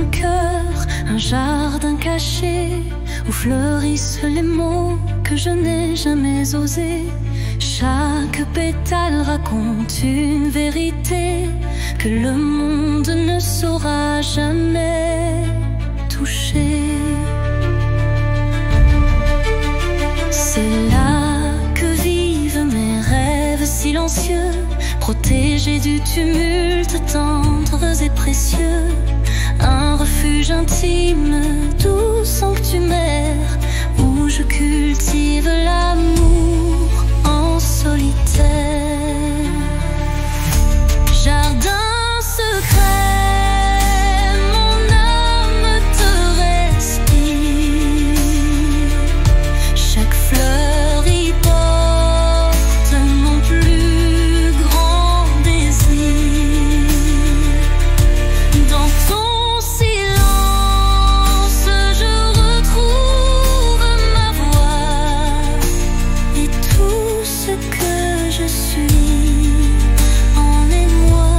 mon cœur un jardin caché où fleurissent les mots que je n'ai jamais osés. Chaque pétale raconte une vérité que le monde ne saura jamais toucher. C'est là que vivent mes rêves silencieux, protégés du tumulte, tendres et précieux. Un refuge intime, doux sanctuaire, où je cultive l'amour en solitaire. Jardin secret, mon âme te respire. Chaque fleur y porte mon plus grand désir. Dans ton silence, je retrouve ma voix et tout ce que je suis en émoi.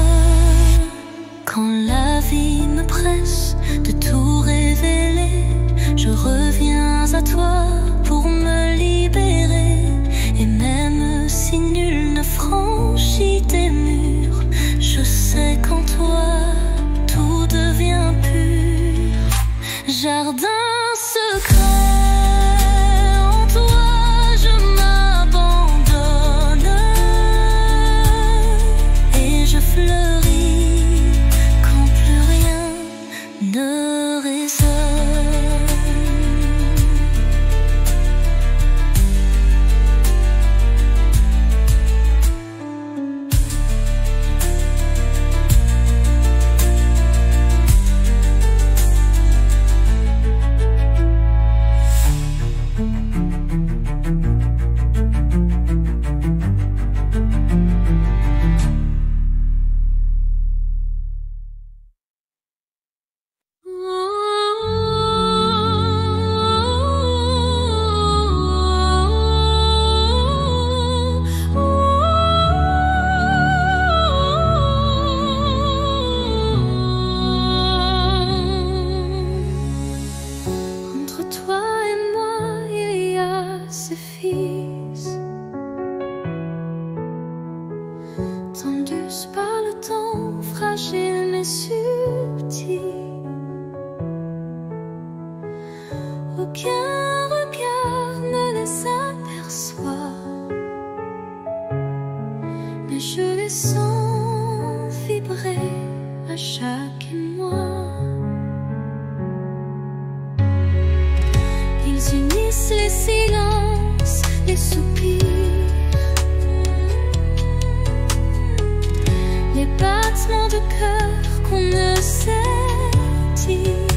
Quand la vie me presse de tout révéler, je reviens à toi pour me libérer. Et même si nul ne franchit tes murs, je sais qu'en toi tout devient pur. Jardin secret, en toi je m'abandonne et je fleuris quand plus rien ne résonne. Entre toi et moi, il y a ce fils, tendus par le temps, fragile mais subtil. Aucun regard ne les aperçoit, mais je les sens vibrer à chaque émoi. Ils unissent les silences, les soupirs, les battements de cœur qu'on ne sait dire.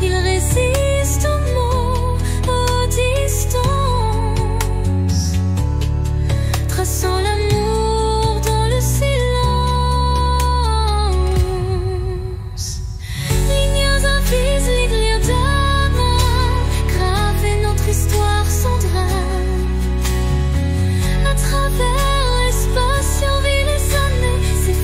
Ils résistent aux mots, aux distances, traçant l'amour dans le silence. Lignes invisibles, lignes d'amour, graver notre histoire sans drame. À travers l'espace, on vit les années, ces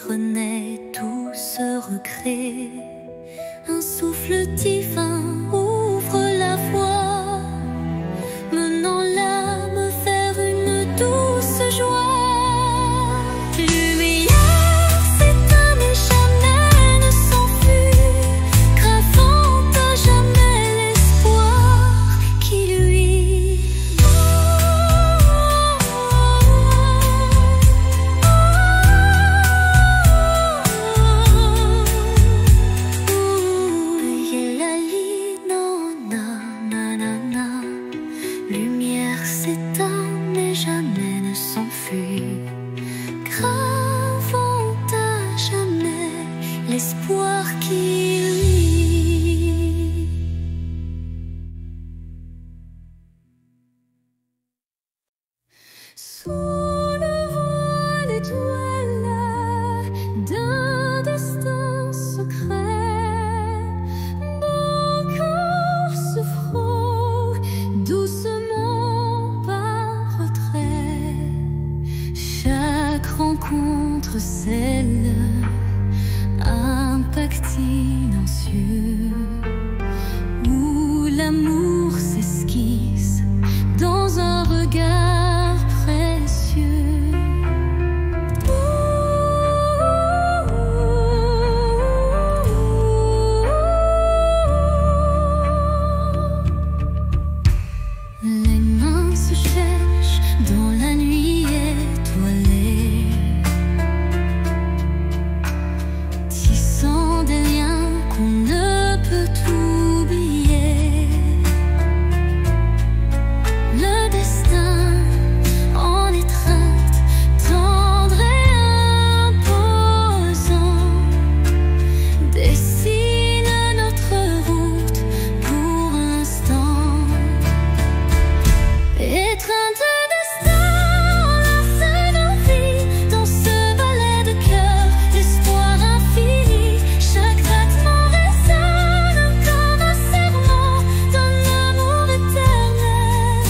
renaît tout ce regret. Un souffle divin ouvre la voie, menant l'âme vers une douce joie. Lumière s'éteint mais jamais ne s'enfuit, gravant à jamais l'espoir qui luit. Lumière s'éteint mais jamais ne s'enfuit, gravant à jamais l'espoir qui luit. Sous le voile étoile d'un destin secret, mon cœur se frôle doucement par retrait. Chaque rencontre scelle un pacte silencieux où l'amour s'esquisse dans un regard précieux. Les mains se cherchent dans la nuit étoilée, tissant des liens qu'on ne peut oublier. Le destin en étreinte, tendre et imposant, dessine notre route pour l'instant. Étreinte de destin, enlace nos vies dans ce ballet de cœur, l'espoir infini. Chaque battement résonne comme un serment d'un amour éternel,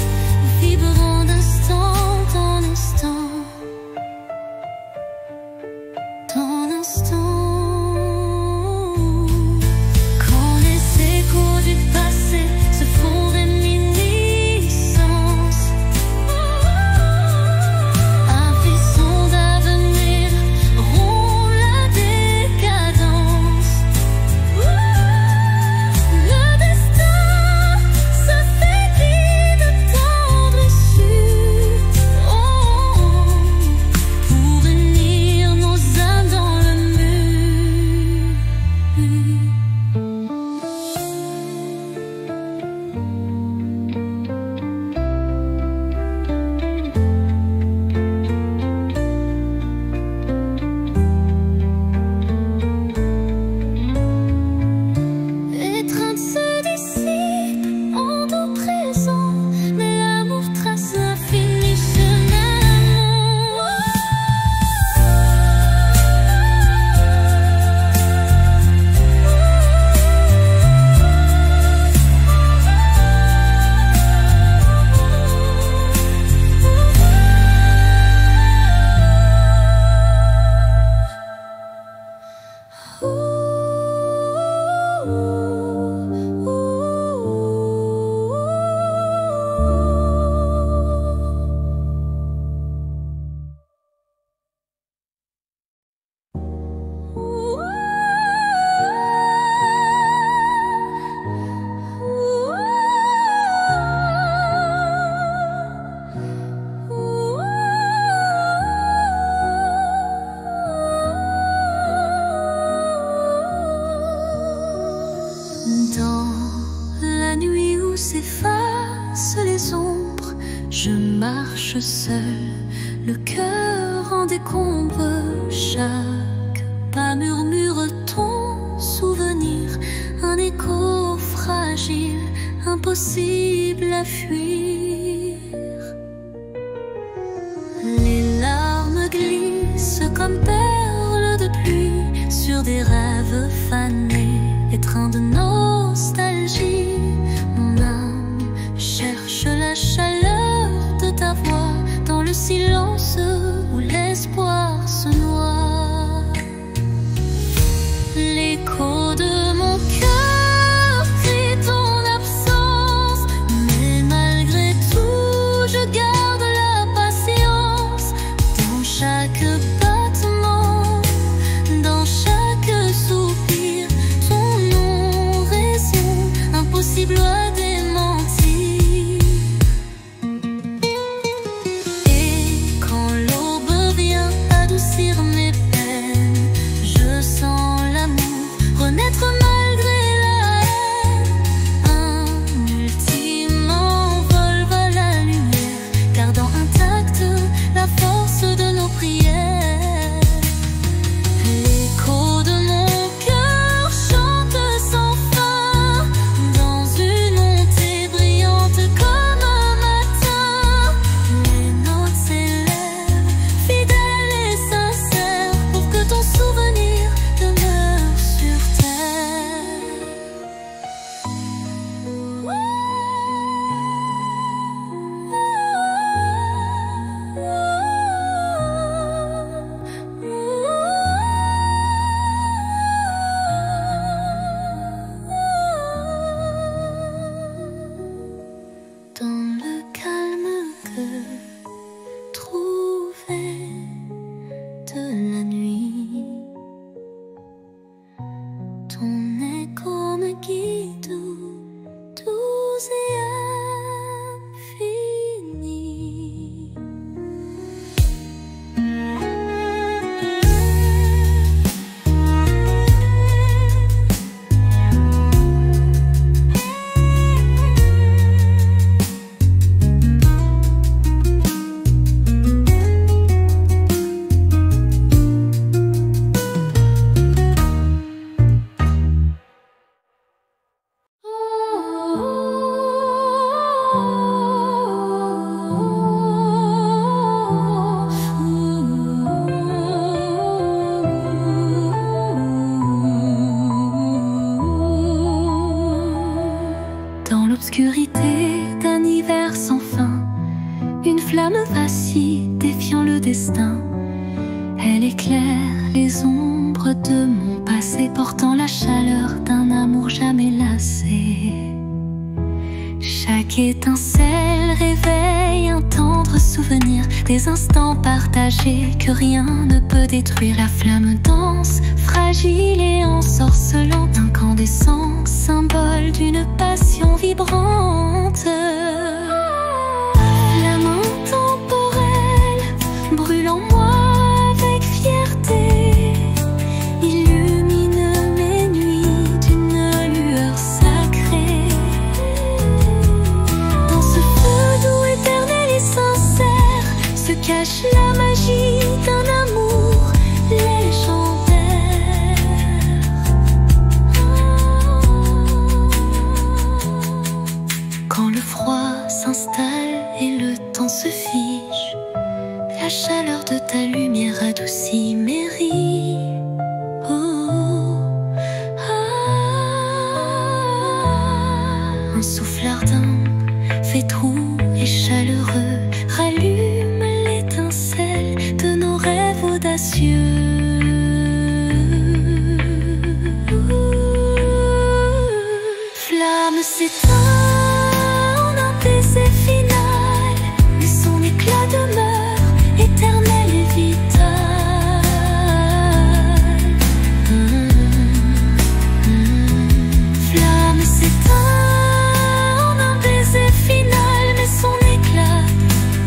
vibrant d'instant en instant, en instant. Quand les échos du passé se font réminiscence, un frisson d'avenir rompt la décadence. Le destin se fait guide tendre sur pour unir nos âmes dans le mur. Étreinte se dissipe en doux présent, mais l'amour trace l'infini chemin Dans la nuit où s'effacent les ombres, je marche seul, le cœur en décombre. Chaque pas murmure ton souvenir, un écho fragile, impossible à fuir. Les larmes glissent comme perles de pluie sur des rêves fanés, étreints de nostalgie. Mon âme cherche la chaleur de ta voix dans le silence où l'espoir se noie. qui doux et infini. Dans l'obscurité d'un hiver sans fin, une flamme vacille, défiant le destin. Elle éclaire les ombres de mon passé, portant la chaleur d'un amour jamais lassé. Chaque étincelle réveille un tendre souvenir, des instants partagés que rien ne peut détruire. La flamme danse, fragile et ensorcelante, incandescent, symbole d'une passion vibrante. Flamme intemporelle, brûle en moi avec fierté, illumine mes nuits d'une lueur sacrée. Dans ce feu doux, éternel et sincère, se cache la magie d'un amour légendaire. Quand le froid s'installe et le temps se fige, la chaleur de ta lumière adoucit mes rides. Un souffle ardent, fétroux et chaleureux, rallume l'étincelle de nos rêves audacieux. Flamme s'éteint en un baiser final, mais son éclat demeure éternel et vital. Flamme s'éteint en un baiser final, mais son éclat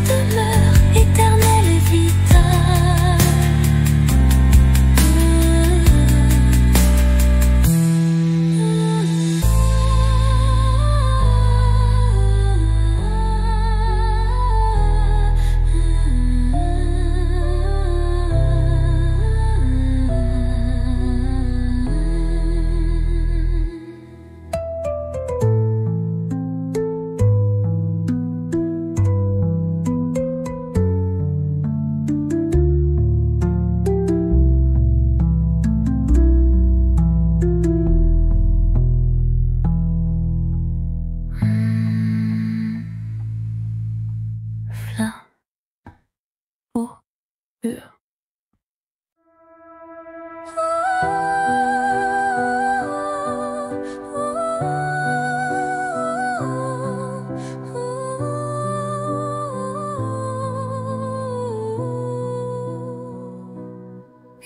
demeure éternel et vital.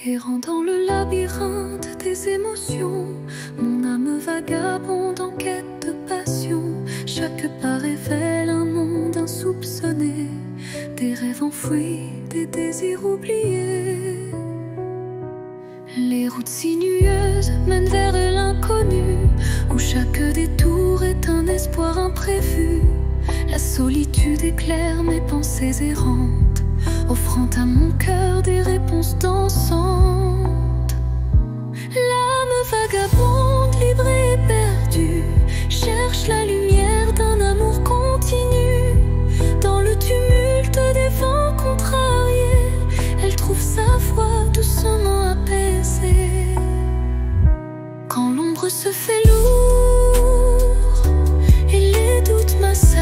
Errant dans le labyrinthe des émotions, mon âme vagabonde en quête de passion. Chaque pas révèle un monde insoupçonné, des rêves enfouis, des désirs oubliés. Les routes sinueuses mènent vers l'inconnu, où chaque détour est un espoir imprévu. La solitude éclaire mes pensées errantes, offrant à mon cœur des réponses dansantes. L'âme vagabonde, libre et perdue, cherche la lumière d'un amour continu. Dans le tumulte des vents contrariés, elle trouve sa voix doucement apaisée. Quand l'ombre se fait lourde et les doutes m'assaillent,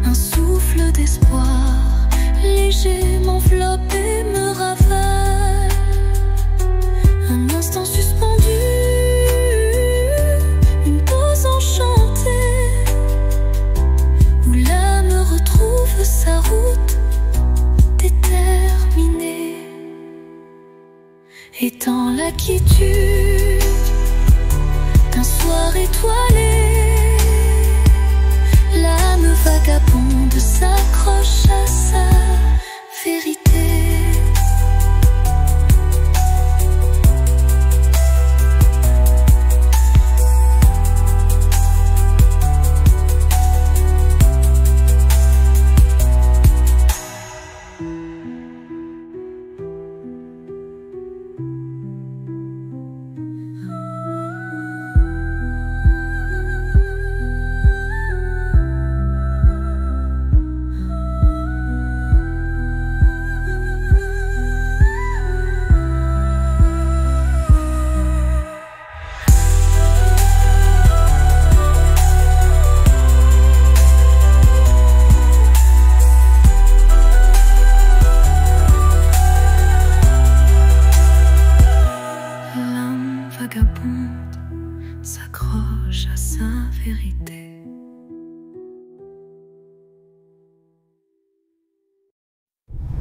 un souffle d'espoir léger m'enveloppe et me ravale. Un instant suspendu, une pause enchantée, où l'âme retrouve sa route déterminée. Et dans la quiétude, qu'un soir étoilé, l'âme vagabonde s'accroche à sa vérité. S'accroche à sa vérité.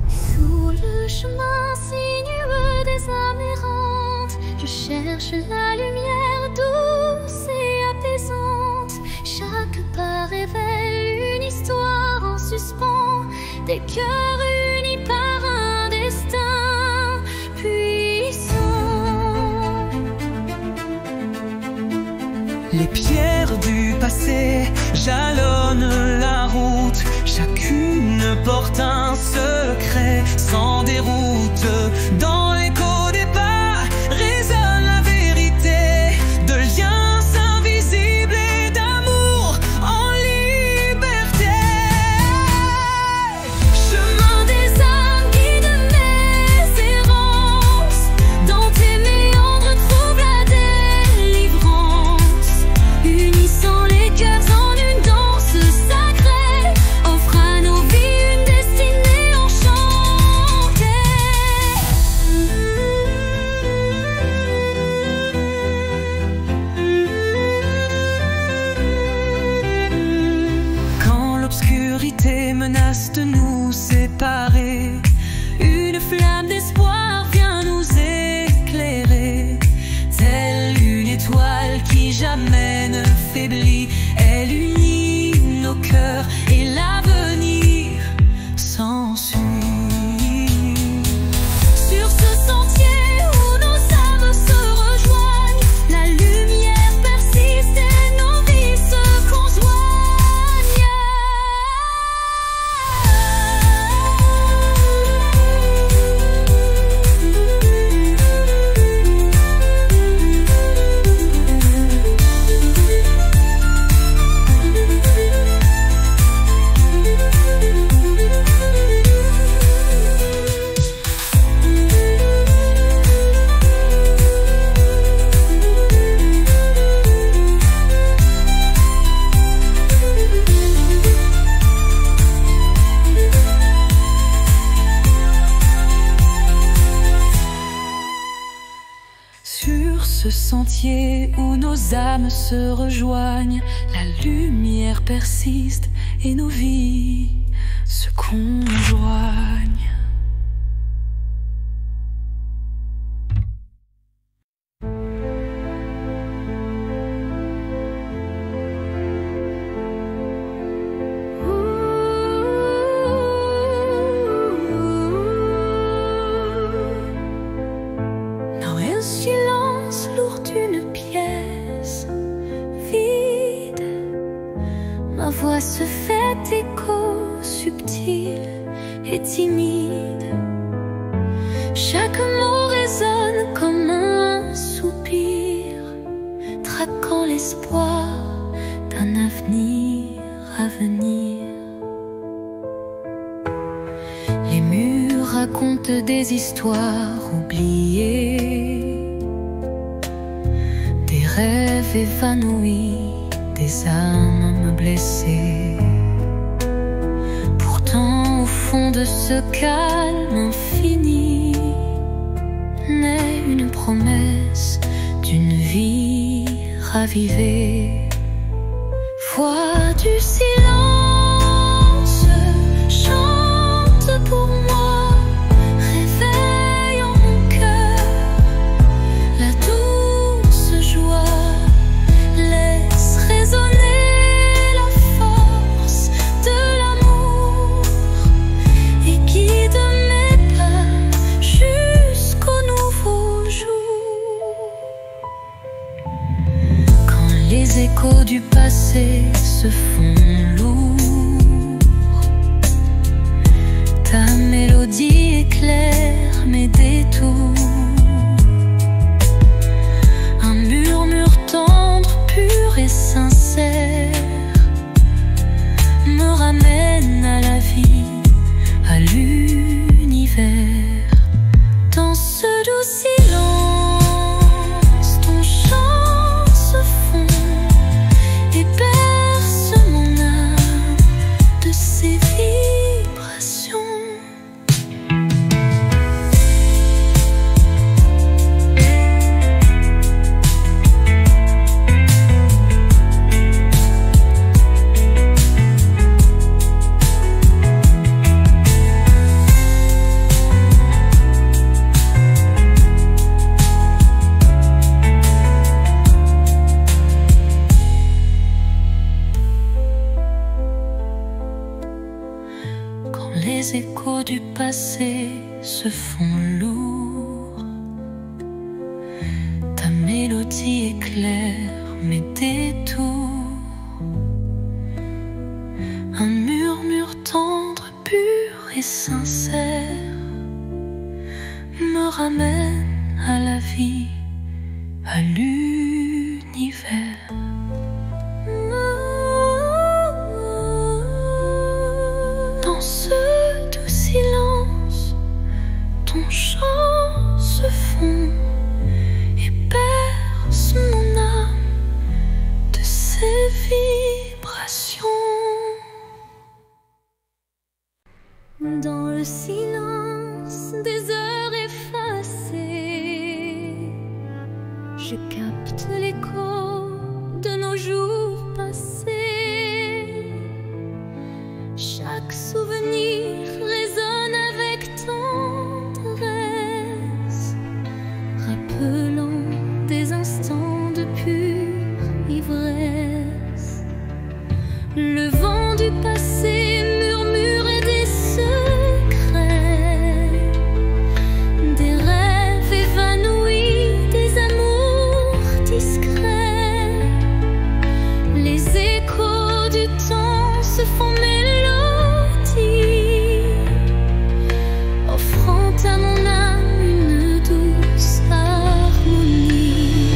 Sous le chemin sinueux des âmes errantes, je cherche la lumière douce et apaisante. Chaque pas révèle une histoire en suspens, des cœurs unis par un destin puissant. Les pierres du passé jalonnent la route, chacune porte un secret sans déroute. Dans l'écho des pas résonne la vérité de liens invisibles et d'amour en liberté. Chemin des âmes, guide mes errances, dans tes méandres trouve la délivrance. Unissant les cœurs en une danse sacrée, offre à nos vies une destinée enchantée. Quand l'obscurité menace de nous séparer, une flamme d'espoir vient nous éclairer. Telle une étoile qui jamais ne faiblit, elle unit nos cœurs et l'avenir s'ensuit. Sur ce sentier où nos âmes se rejoignent, la lumière persiste et nos vies se conjoignent. Sur ce sentier où nos âmes se rejoignent, la lumière persiste et nos vies se conjoignent. Dans un silence lourd d'une pièce vide, ma voix se fait écho subtil et timide. Chaque mot résonne comme un soupir, traquant l'espoir d'un avenir à venir. Les murs racontent des histoires oubliées, des rêves évanouis, des âmes blessées. Pourtant, au fond de ce calme infini, naît une promesse d'une vie ravivée. Voix du silence, chante pour moi, réveille en mon cœur la douce joie se font lourds. Ta mélodie éclaire mes détours. Un murmure tendre, pur et sincère me ramène à la vie, à l'univers. Dans ce doux silence, ton chant se fond et berce mon âme de ses vibrations. Les échos du passé se font lourds. Ta mélodie éclaire mes détours. Un murmure tendre, pur et sincère me ramène à la vie, à l'univers. Dans ce doux silence, ton chant se fond et berce mon âme de ses vibrations. Dans le silence des heures effacées, je capte l'écho de nos jours passés. Chaque souvenir résonne avec tendresse, rappelant des instants de pure ivresse. Le vent du passé murmure des secrets, des rêves évanouis, des amours discrets. Les échos du temps se font offrant à mon âme une douce harmonie.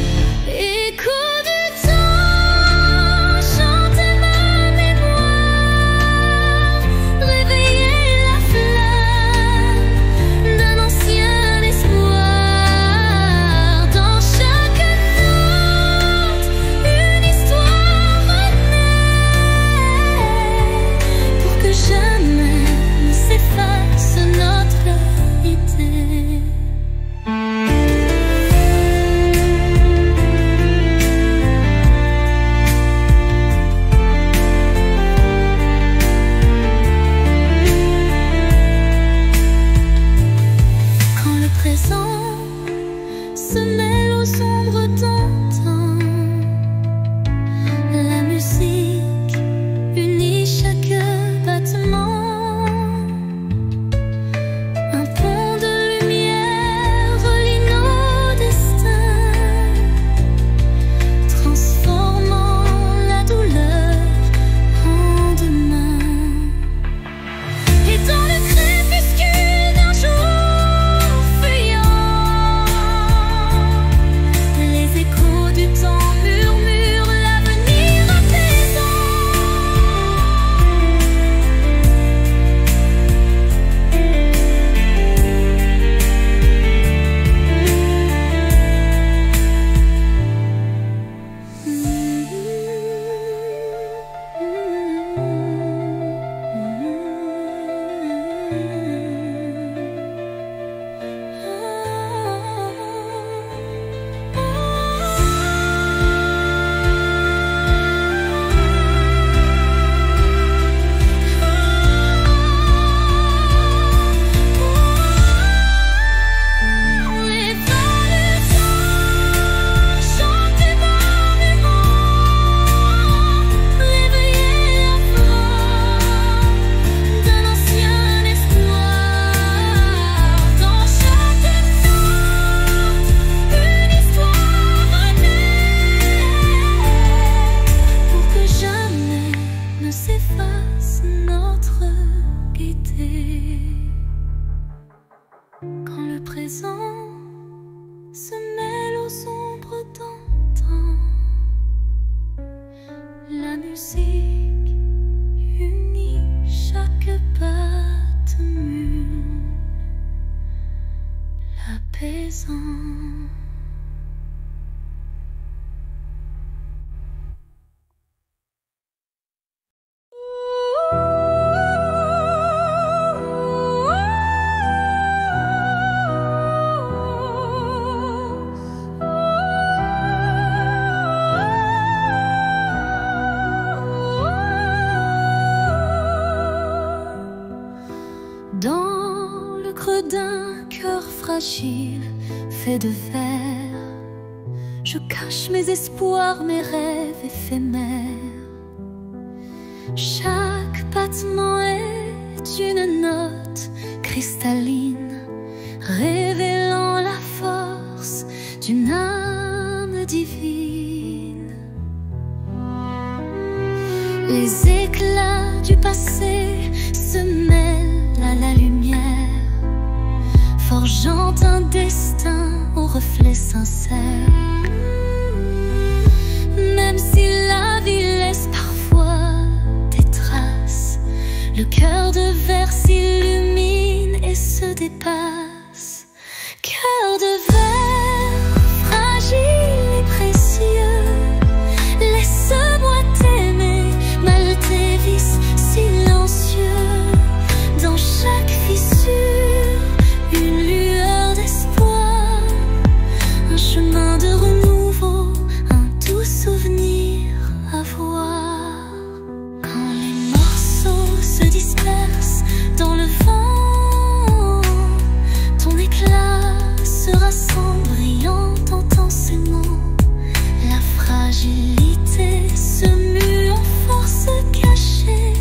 Écho du temps, chantez ma mémoire, réveillez la flamme d'un ancien espoir. Dans chaque note, une histoire renaît, pour que jamais ne s'efface notre idée. Quand le présent se mêle aux ombres d'antan, la musique unit chaque battement. Un pont de lumière relie nos destins, transformant la douleur en demain. Et dans le crépuscule d'un jour fuyant, les échos du apaisant. Dans le creux d'un cœur fragile fait de verre, je cache mes espoirs, mes rêves éphémères. Chaque battement est une note cristalline, révélant la force d'une âme divine. Les éclats du passé se mêlent à la lumière, forgeant un destin au reflet sincère. Même si la vie laisse parfois des traces, le cœur de verre s'illumine et se dépasse. Cœur de verre, fragile et précieux, laisse-moi t'aimer, malgré tes vices silencieux. Dans chaque fissure, une lueur d'espoir, un chemin de renouveau, un doux souvenir à voir. Quand les morceaux se dispersent dans le vent, ton éclat se rassemble brillant intensément. La fragilité se mue en force cachée,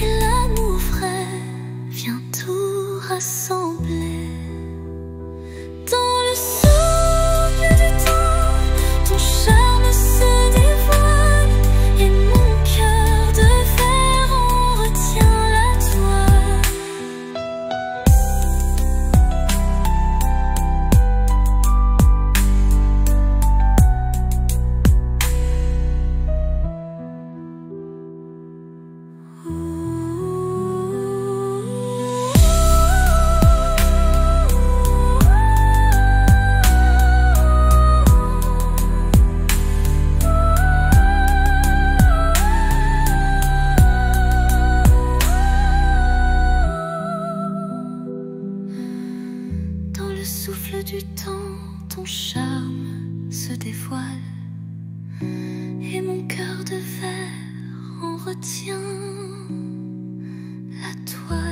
et l'amour vrai vient tout rassembler. Dans le souffle du temps, ton charme se dévoile, et mon cœur de verre en retient la toile. Dans le souffle du temps, ton charme se dévoile, et mon cœur de verre en retient la toile.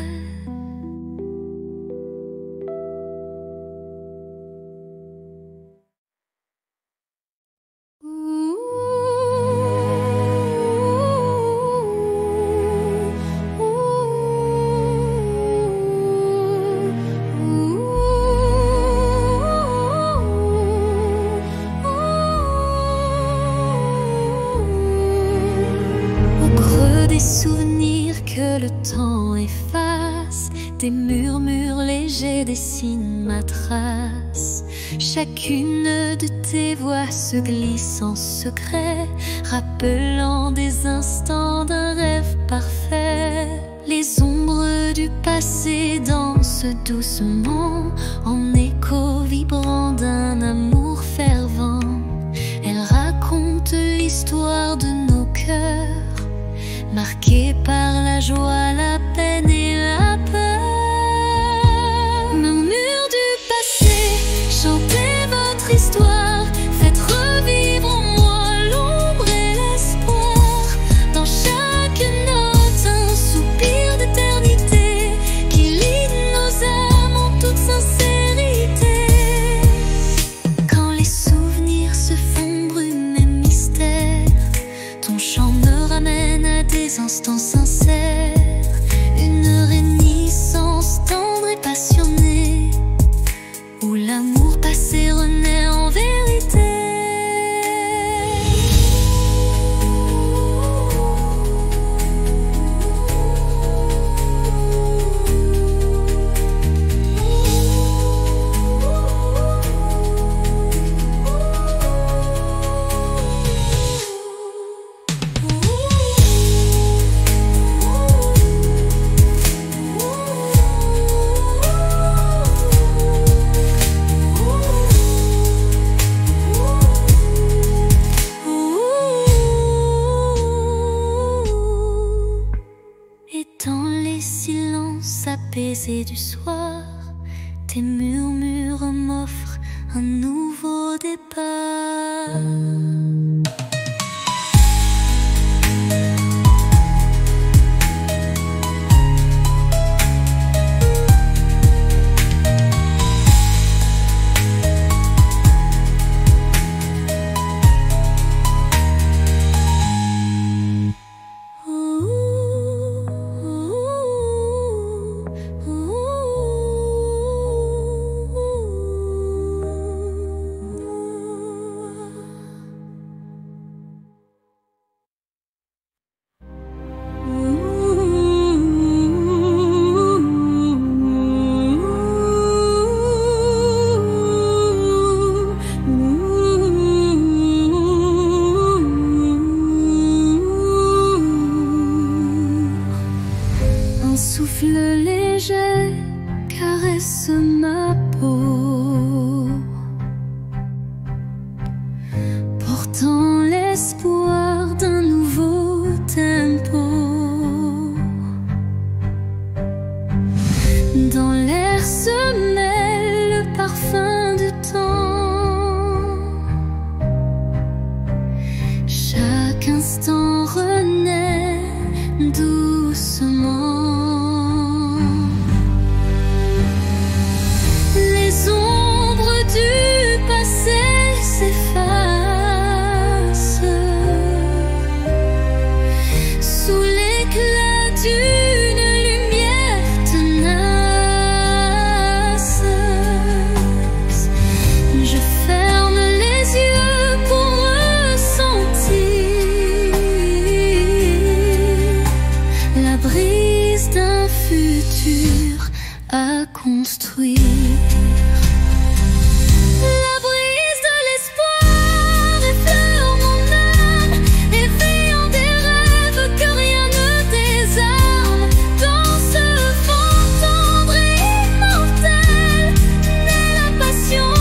Au creux des souvenirs que le temps efface, des murmures légers dessinent ma trace. Chacune de tes voix se glisse en secret, rappelant des instants d'un rêve parfait. Les ombres du passé dansent doucement, en écho vibrant d'un amour fervent. Elles racontent l'histoire de nos cœurs, marqués par la joie, la peine et la peur. Murmures du passé, chantez votre histoire, faites revivre en moi l'ombre et l'espoir. Dans chaque note, un soupir d'éternité qui lie nos âmes en toute sincérité. Quand les souvenirs se font brume et mystère, ton chant me ramène à des instants sincères. Une réminiscence tendre et passionnée, où l'amour passé renaît en vérité. glacée du soir, tes murmures m'offrent un nouveau départ. Un souffle léger caresse ma peau, portant l'espoir d'un nouveau tempo. Dans l'air se mêle le parfum du temps. Chaque instant renaît doucement. À construire. La brise de l'espoir effleure mon âme, éveillant des rêves que rien ne désarme. Dans ce vent tendre et immortel naît la passion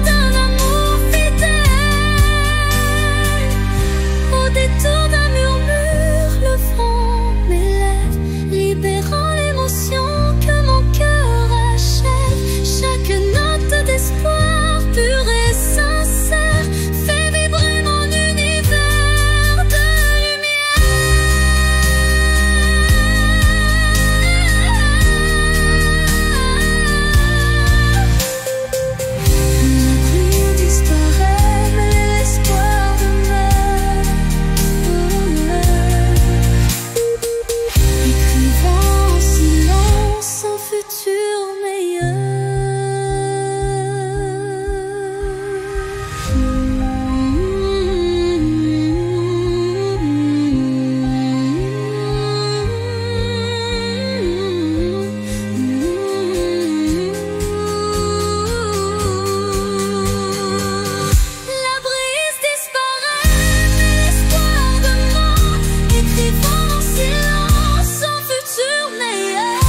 d'un amour fidèle. Au détour d'un murmure, le vent m'élève, libérant l'émotion que mon cœur achève. Chaque note d'espoir pur et sincère fait vibrer mon univers de lumière. La pluie disparaît, mais l'espoir demeure. Écrivant en silence un futur meilleur. La brise disparaît, mais l'espoir demeure, écrivant en silence un futur meilleur.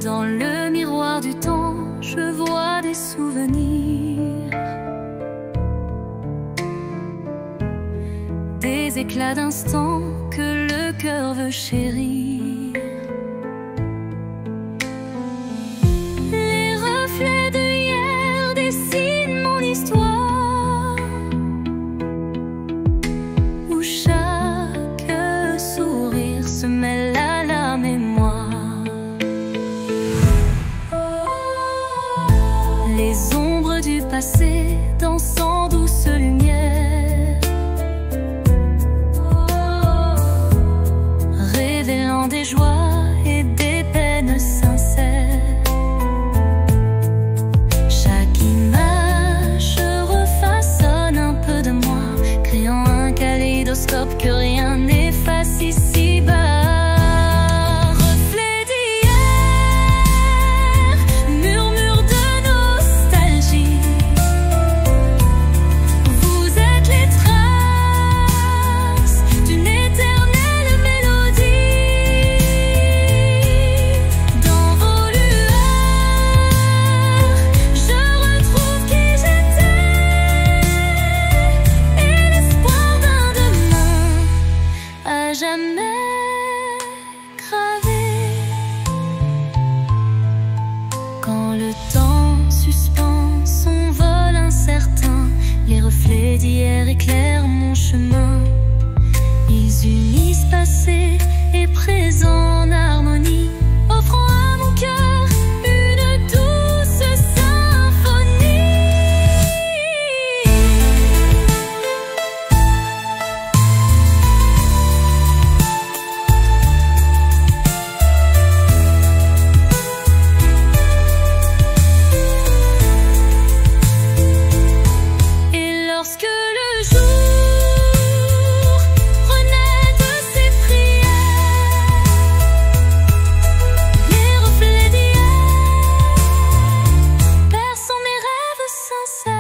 Dans le miroir du temps, je vois des souvenirs, des éclats d'instants que le cœur veut chérir. Les reflets de hier dessinent mon histoire, où chaque sourire se mêle à la mémoire. Les ombres du passé dansant douce lumière, révélant des joies le temps suspend son vol incertain. Les reflets d'hier éclairent mon chemin. Ils unissent passé et présent en harmonie, offrant à mon cœur une douce symphonie. Et lorsque le jour renaît de ses prières, les reflets d'hier perçant mes rêves sincères.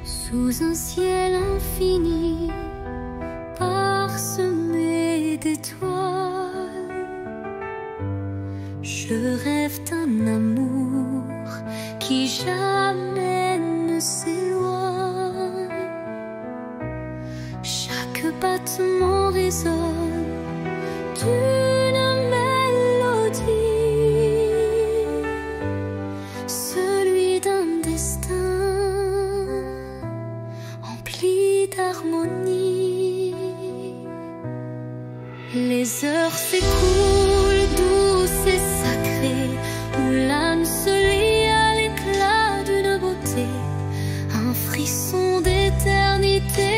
Sous un ciel infini, parsemé d'étoiles, je rêve d'un amour qui jamais ne s'éloigne. Chaque battement résonne d'une mélodie, celui d'un destin empli d'harmonie. Les heures s'écoulent douces et sacrées, où l'âme se lie à l'éclat d'une beauté. Un frisson d'éternité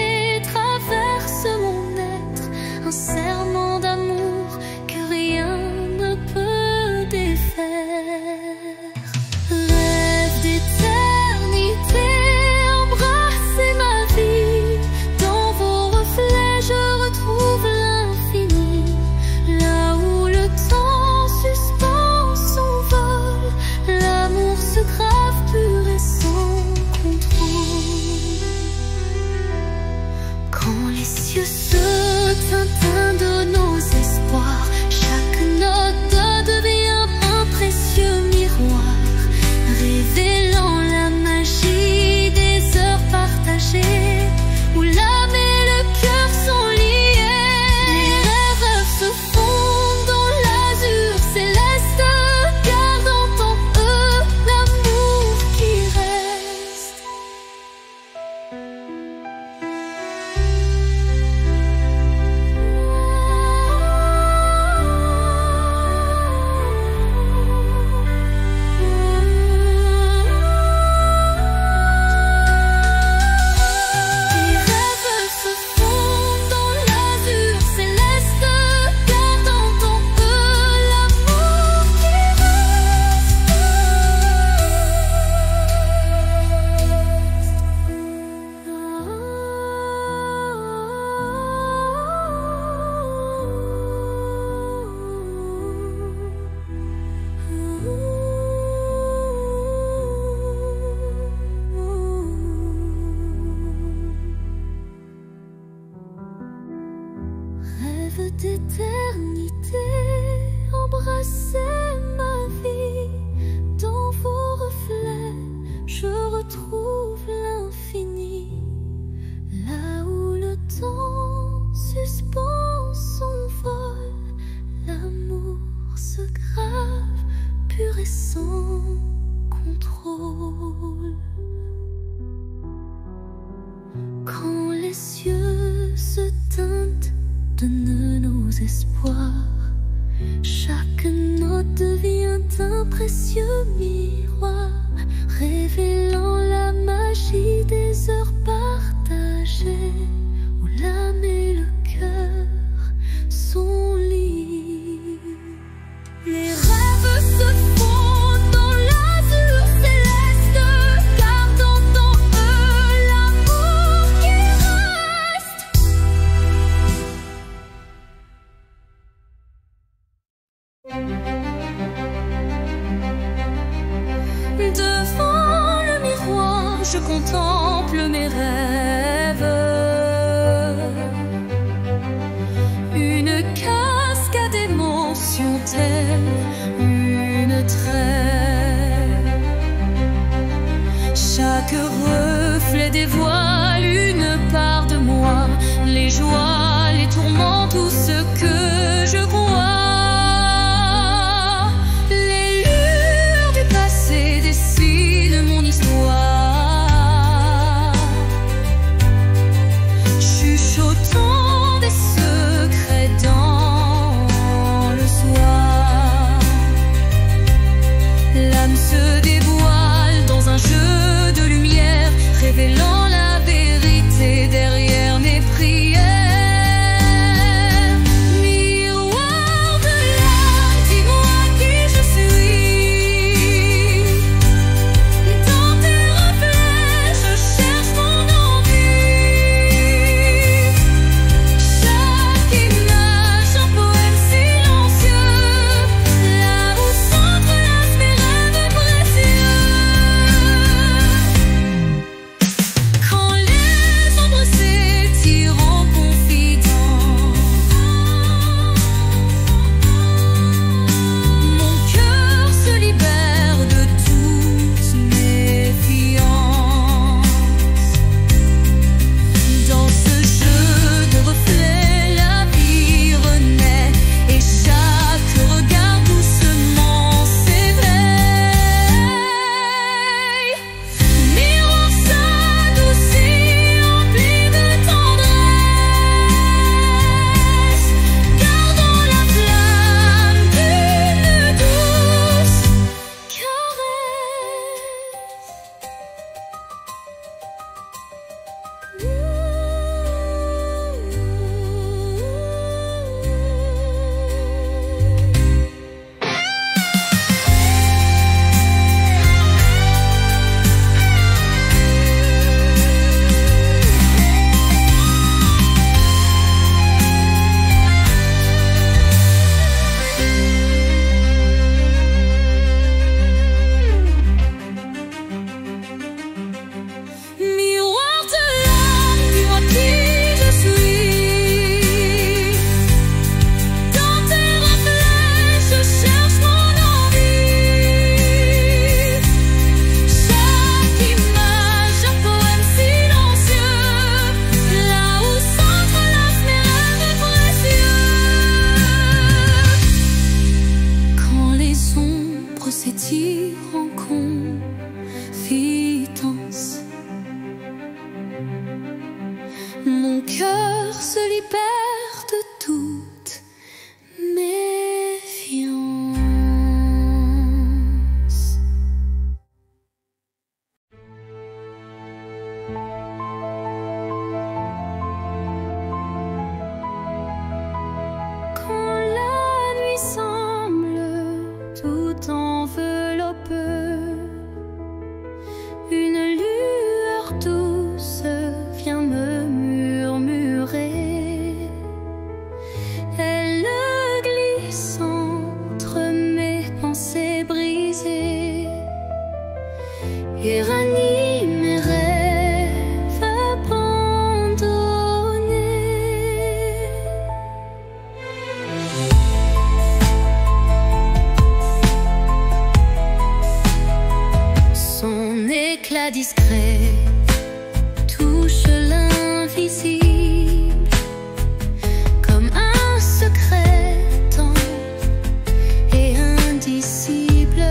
traverse mon être, un serment d'amour que rien ne peut défaire. Rêve d'éternité, embrassez ma vie. Dans vos reflets je retrouve l'infini, là où le temps suspend son vol. L'amour se grave pur et sans contrôle. Quand les cieux se teintent de nos espoirs, chaque note devient un précieux miroir, révélant la magie des heures partagées, où l'âme et le cœur sont liés. Les rêves se fondent dans l'azur céleste, gardant en eux l'amour qui reste. Les rêves se fondent dans l'azur céleste, gardant en eux l'amour qui rêve d'éternité, embrassez ma vie. Dans vos reflets, je retrouve l'infini, là où le temps suspend son vol. L'amour se grave, pur et sans contrôle. Quand les cieux se teintent de nos espoirs, chaque note devient un précieux miroir, révélant la magie des heures partagées, où l'âme et le cœur sont liés. Les rêves se fondent dans l'azur céleste, gardant en je contemple mes rêves. Une cascade d'émotions telle une trêve. Chaque reflet dévoile une part de moi, les joies, les tourments, tout ce que je crois. Les lueurs du passé dessinent mon histoire, chuchotant des secrets dans le soir. L'âme se dévoile dans un jeu de lumière, révélant la vérité derrière mes prières. Miroir de l'âme, dis-moi qui je suis. Dans tes reflets, je cherche mon envie. Chaque image, un poème silencieux, là où s'entrelacent mes rêves précieux. Quand les ombres s'étirent en confidence, mon cœur se libère de toute méfiance. Dans ce jeu de reflets, la vie renaît et chaque regard doucement s'éveille. Miroir s'adoucit, empli de tendresse, gardant la flamme d'une douce Miroir de l'âme, dis-moi qui je suis. Dans tes reflets, je cherche mon envie. Chaque image, un poème silencieux, là où s'entrelacent mes rêves précieux. Quand les ombres s'étirent en confidence, mon cœur se libère de toute méfiance. Quand la nuit semble tout envelopper, une lueur douce vient me murmurer. Elle glisse entre mes pensées brisées et ranime mes rêves abandonnés. Son éclat discret touche l'invisible comme un secret tendre et indicible.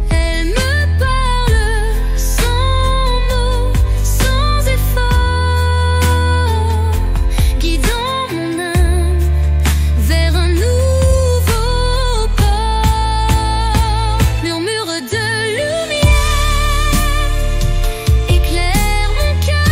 Elle me parle sans mots, sans effort, guidant mon âme vers un nouveau port. Murmure de lumière éclaire mon cœur.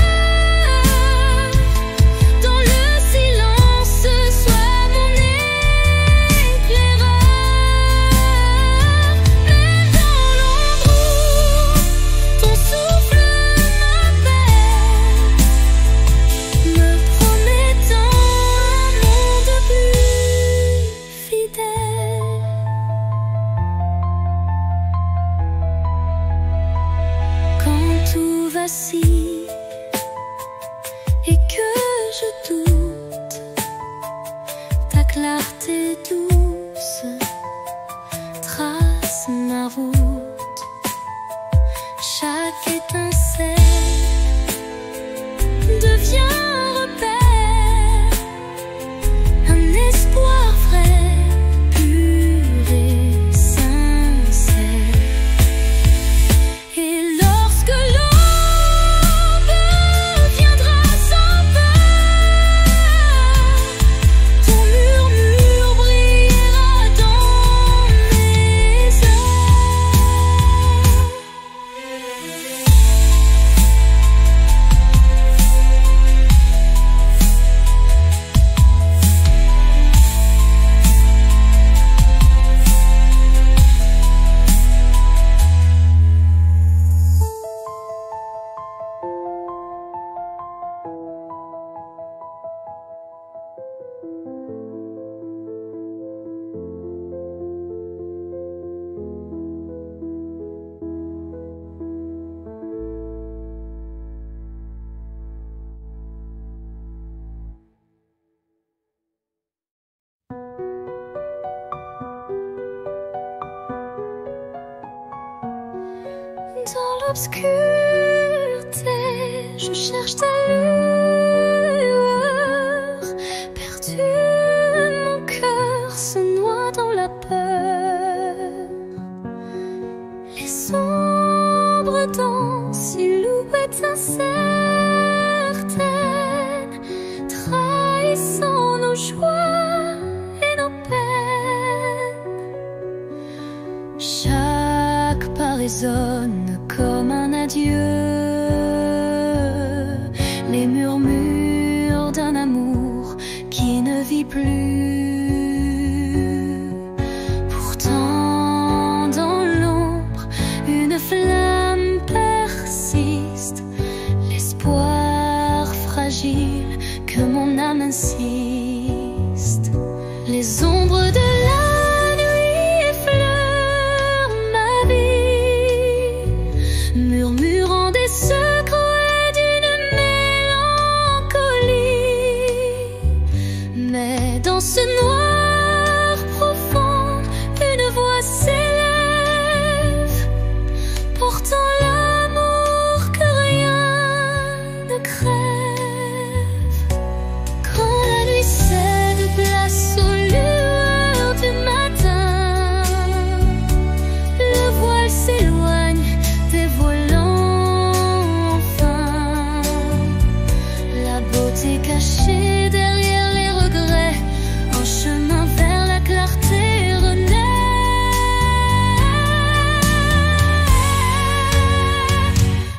vacille et que je doute, ta clarté douce trace ma route. Chaque étincelle devient un repère, un espoir vrai, pur et sincère. Et lorsque l'aube viendra sans peur, ton murmure brillera dans mes heures. Dans l'obscurité, je cherche ta lueur. Perdu, mon cœur se noie dans la peur. Les ombres dansent, silhouettes incertaines, trahissant nos joies et nos peines. Chaque pas résonne comme un adieu, les murmures d'un amour qui ne vit plus. Pourtant dans l'ombre, une flamme persiste, l'espoir fragile que mon âme insiste. Les ombres de la nuit effleurent ma vie, murmurant des secrets d'une mélancolie. Mais dans ce noir profond, une voix s'élève, portant l'amour que rien ne crève. Quand la nuit cède place aux lueurs du matin, le voile s'éloigne, dévoilant enfin la beauté cachée derrière les regrets. Un chemin vers la clarté renaît.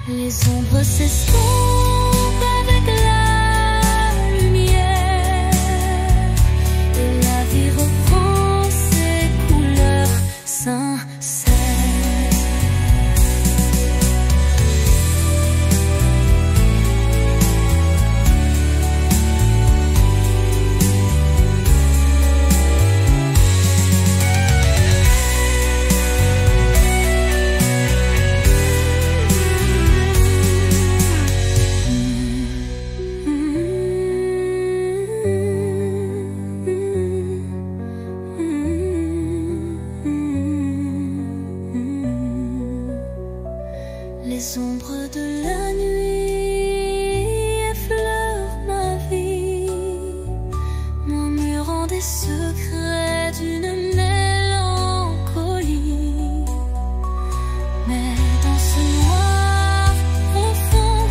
Les ombres s'estompent avec la lumière, et la vie reprend ses couleurs sincères. Les ombres de la nuit effleurent ma vie, murmurant des secrets d'une mélancolie. Mais dans ce noir profond,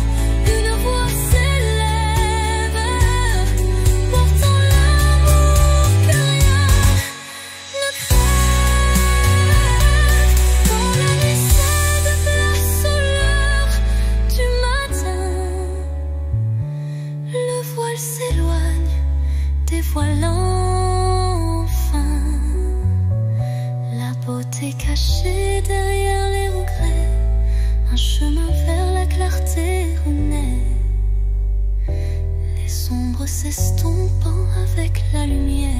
une voix s'élève, portant l'amour que rien ne crève. Quand la nuit cède place aux lueurs du matin, le voile s'éloigne, dévoilant enfin la beauté cachée derrière les regrets. Un chemin vers la clarté renaît. Les ombres s'estompant avec la lumière,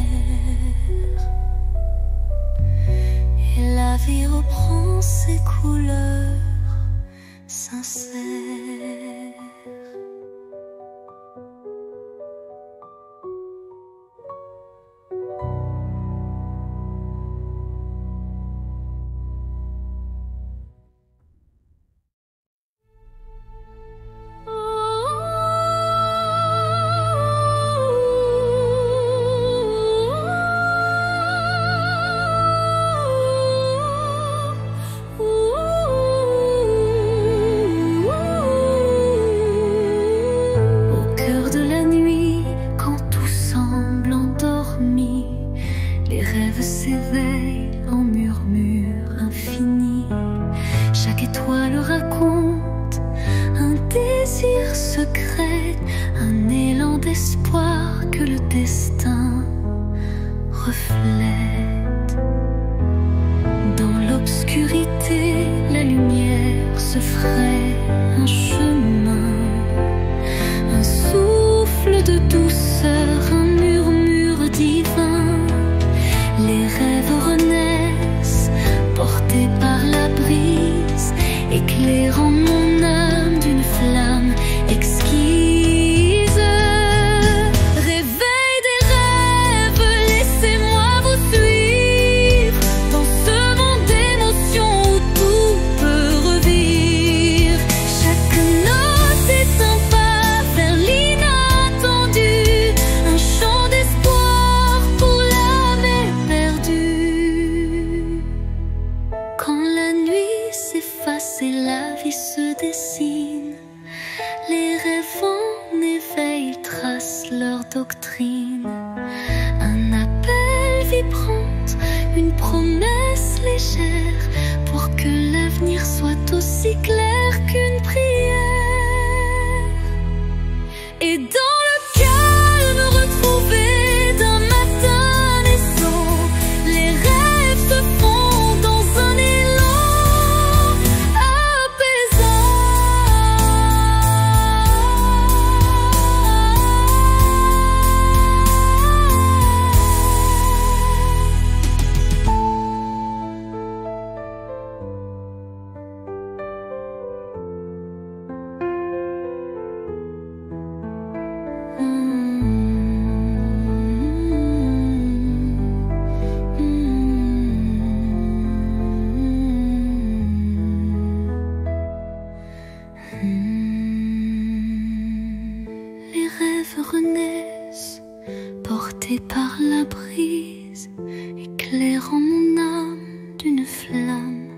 et la vie reprend ses couleurs sincères. un chemin, un souffle de douceur, un murmure divin. Les rêves renaissent, portés par la brise, éclairant mon âme d'une flamme exquise. Réveil des rêves, laissez-moi vous suivre dans ce monde d'émotions où tout peut revivre. Chaque note est un pas vers l'inattendu, un chant d'espoir pour l'âme éperdue. Quand la nuit s'efface et la vie se dessine, les rêves en éveil tracent leur doctrine. Un appel vibrante, une promesse légère, pour que l'avenir soit aussi clair qu'une prière. Et dans le calme retrouvé d'un matin naissant, les rêves se font dans un élan apaisant. Les rêves renaissent, portés par la brise, éclairant mon âme d'une flamme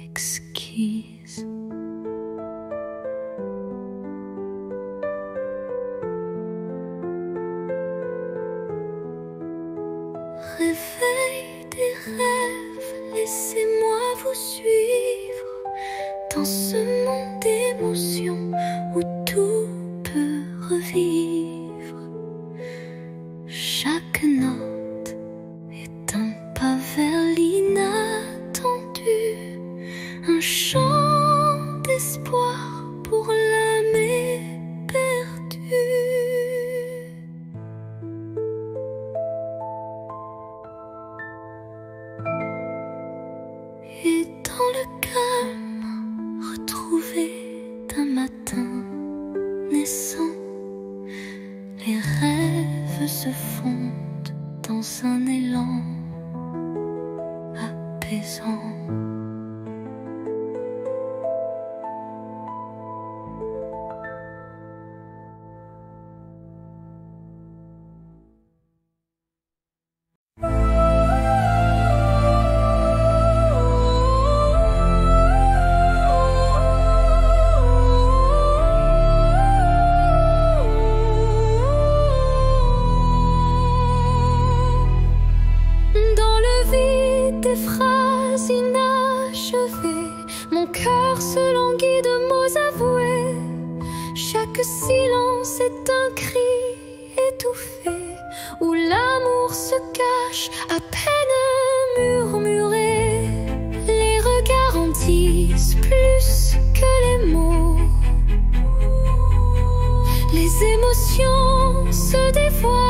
exquise. Réveil des rêves, laissez-moi vous suivre dans ce monde d'émotions où tout peut revivre. Chaque note est un pas vers l'inattendu, un chant d'espoir pour l'âme éperdue. Et dans le calme retrouvé d'un matin naissant, les rêves se fondent dans un élan apaisant. Dans le vide des phrases inachevées, mon cœur se languit de mots avoués. Chaque silence est un cri étouffé, où l'amour se cache à peine murmuré. Les regards en disent plus que les mots, les émotions se dévoilent